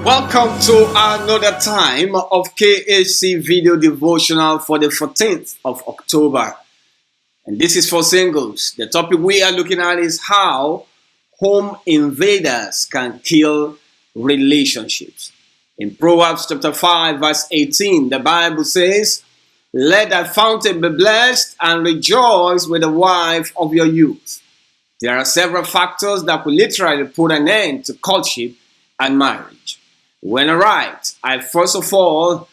Welcome to another time of KHC video devotional for the 14th of October. And this is for singles. The topic we are looking at is how home invaders can kill relationships. In Proverbs chapter 5 verse 18, the Bible says, "Let thy fountain be blessed and rejoice with the wife of your youth." There are several factors that will literally put an end to courtship and marriage. When I write, I first of all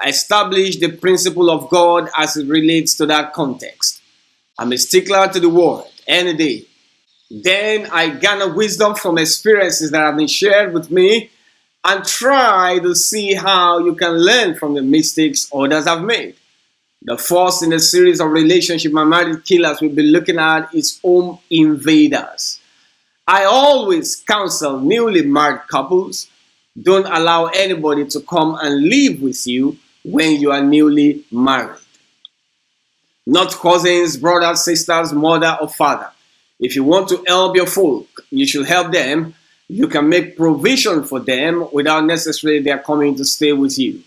establish the principle of God as it relates to that context. I'm a stickler to the word any day. Then I garner wisdom from experiences that have been shared with me and try to see how you can learn from the mistakes others have made. The first in a series of relationship and marriage killers we'll be looking at is home invaders. I always counsel newly married couples, don't allow anybody to come and live with you when you are newly married. Not cousins, brothers, sisters, mother, or father. If you want to help your folk, you should help them. You can make provision for them without necessarily their coming to stay with you.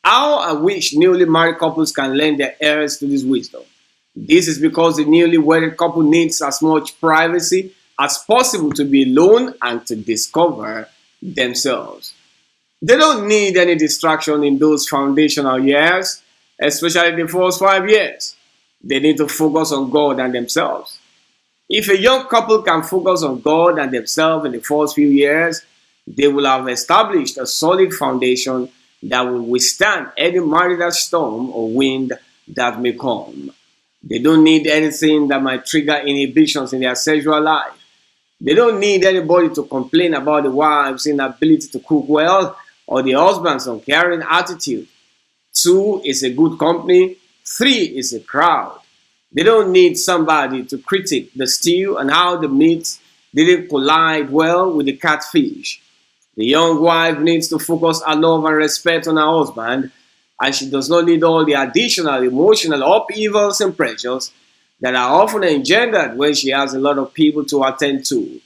How I wish newly married couples can lend their ears to this wisdom. This is because the newly wedded couple needs as much privacy as possible to be alone and to discover themselves. They don't need any distraction in those foundational years, especially the first 5 years. They need to focus on God and themselves. If a young couple can focus on God and themselves in the first few years, they will have established a solid foundation that will withstand any marital storm or wind that may come. They don't need anything that might trigger inhibitions in their sexual life. They don't need anybody to complain about the wife's inability to cook well or the husband's uncaring attitude. 2 is a good company. 3 is a crowd. They don't need somebody to critique the stew and how the meat didn't collide well with the catfish. The young wife needs to focus her love and respect on her husband, and she does not need all the additional emotional upheavals and pressures that are often engendered when she has a lot of people to attend to.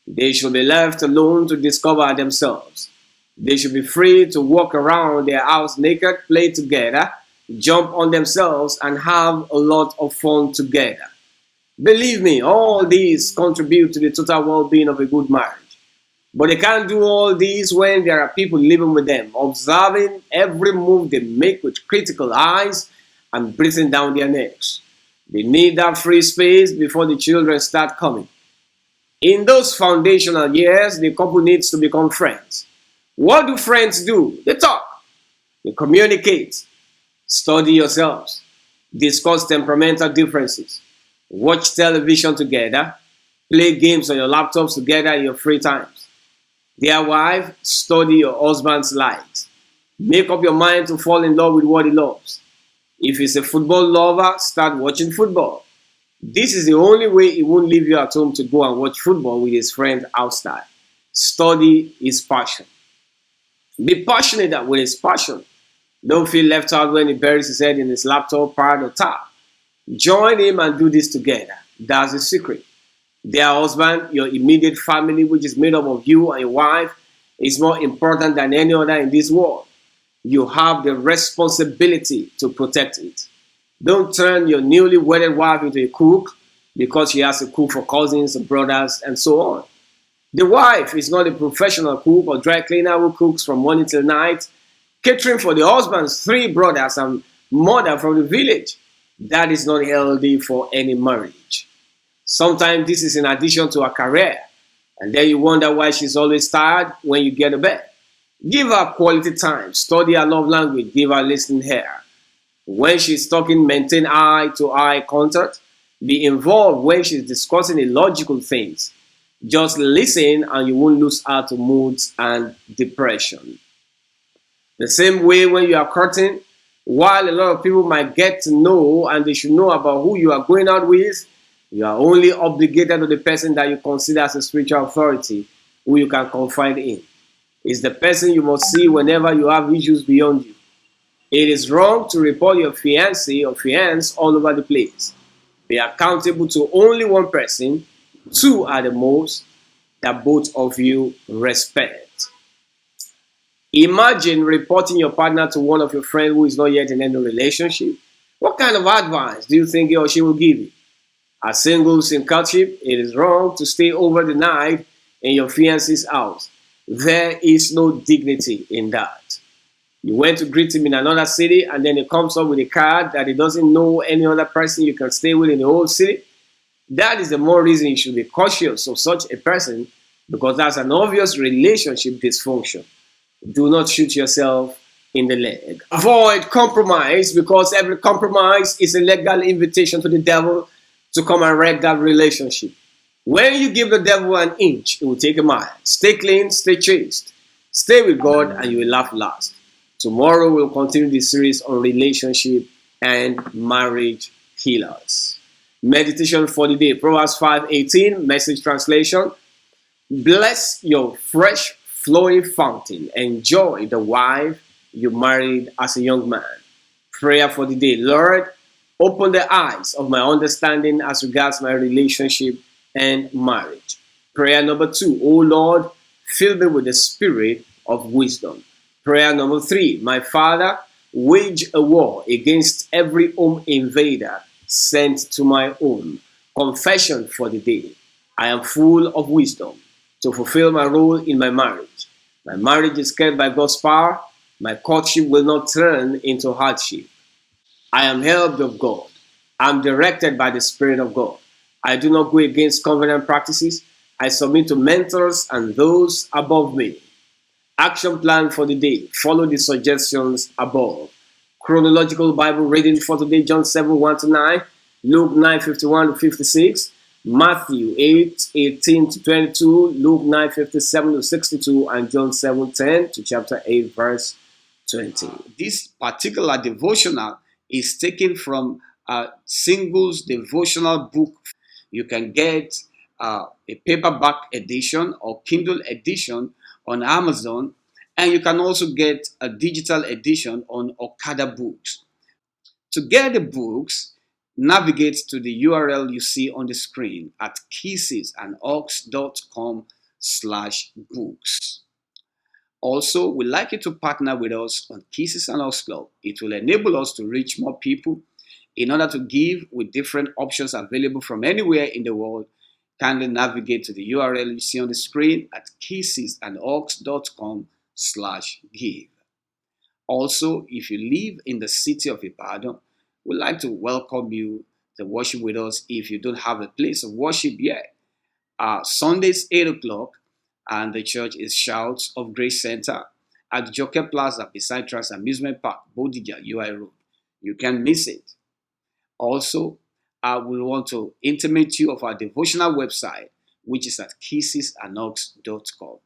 They should be left alone to discover themselves. They should be free to walk around their house naked, play together, jump on themselves, and have a lot of fun together. Believe me, all these contribute to the total well-being of a good marriage. But they can't do all these when there are people living with them, observing every move they make with critical eyes and breathing down their necks. They need that free space before the children start coming. In those foundational years, the couple needs to become friends. What do friends do? They talk. They communicate. Study yourselves. Discuss temperamental differences. Watch television together. Play games on your laptops together in your free times. Dear wife, study your husband's likes. Make up your mind to fall in love with what he loves. If he's a football lover, start watching football. This is the only way he won't leave you at home to go and watch football with his friend outside. Study his passion. Be passionate with his passion. Don't feel left out when he buries his head in his laptop, pad, or tab. Join him and do this together. That's the secret. Dear husband, your immediate family, which is made up of you and your wife, is more important than any other in this world. You have the responsibility to protect it. Don't turn your newly wedded wife into a cook because she has to cook for cousins and brothers and so on. The wife is not a professional cook or dry cleaner who cooks from morning till night, catering for the husband's 3 brothers and mother from the village. That is not healthy for any marriage. Sometimes this is in addition to her career, and then you wonder why she's always tired when you get to bed. Give her quality time. Study her love language. Give her listening ear. When she's talking, maintain eye-to-eye contact. Be involved when she's discussing illogical things. Just listen and you won't lose her to moods and depression. The same way when you are courting, while a lot of people might get to know and they should know about who you are going out with, you are only obligated to the person that you consider as a spiritual authority who you can confide in. It's the person you must see whenever you have issues beyond you. It is wrong to report your fiancé or fiancé all over the place. Be accountable to only one person, 2 at the most, that both of you respect. Imagine reporting your partner to one of your friends who is not yet in any relationship. What kind of advice do you think he or she will give you? As singles in courtship, it is wrong to stay over the night in your fiance's house. There is no dignity in that. You went to greet him in another city and then he comes up with a card that he doesn't know any other person you can stay with in the whole city. That is the more reason you should be cautious of such a person, because that's an obvious relationship dysfunction. Do not shoot yourself in the leg. Avoid compromise, because every compromise is a legal invitation to the devil to come and wreck that relationship. When you give the devil an inch, it will take a mile. Stay clean, stay chaste. Stay with God and you will laugh last. Tomorrow we'll continue this series on relationship and marriage killers. Meditation for the day, Proverbs 5:18, Message translation. Bless your fresh flowing fountain. Enjoy the wife you married as a young man. Prayer for the day, Lord, open the eyes of my understanding as regards my relationship and marriage. Prayer number 2, oh Lord, fill me with the spirit of wisdom. Prayer number 3, my Father, wage a war against every home invader sent to my home. Confession for the day, I am full of wisdom to fulfill my role in my marriage. My marriage is kept by God's power. My courtship will not turn into hardship. I am helped of God. I'm directed by the Spirit of God. I do not go against covenant practices. I submit to mentors and those above me. Action plan for the day. Follow the suggestions above. Chronological Bible reading for today, John 7:1-9, Luke 9:51-56, Matthew 8:18-22, Luke 9:57-62, and John 7:10 to chapter 8, verse 20. This particular devotional is taken from a singles devotional book. You can get a paperback edition or Kindle edition on Amazon, and you can also get a digital edition on Okada Books. To get the books, navigate to the URL you see on the screen at kissesandhawks.com/books. Also, we'd like you to partner with us on Kisses and Hawks Club. It will enable us to reach more people. In order to give with different options available from anywhere in the world, kindly navigate to the URL you see on the screen at kissesandhawks.com/give. Also, if you live in the city of Ibadan, we'd like to welcome you to worship with us if you don't have a place of worship yet. Sundays 8 o'clock, and the church is Shouts of Grace Center at Joker Plaza beside Trans Amusement Park, Bodija, UI Road. You can't miss it. Also, I will want to intimate you of our devotional website, which is at kissesandhawks.com.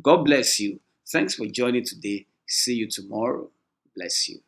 God bless you. Thanks for joining today. See you tomorrow. Bless you.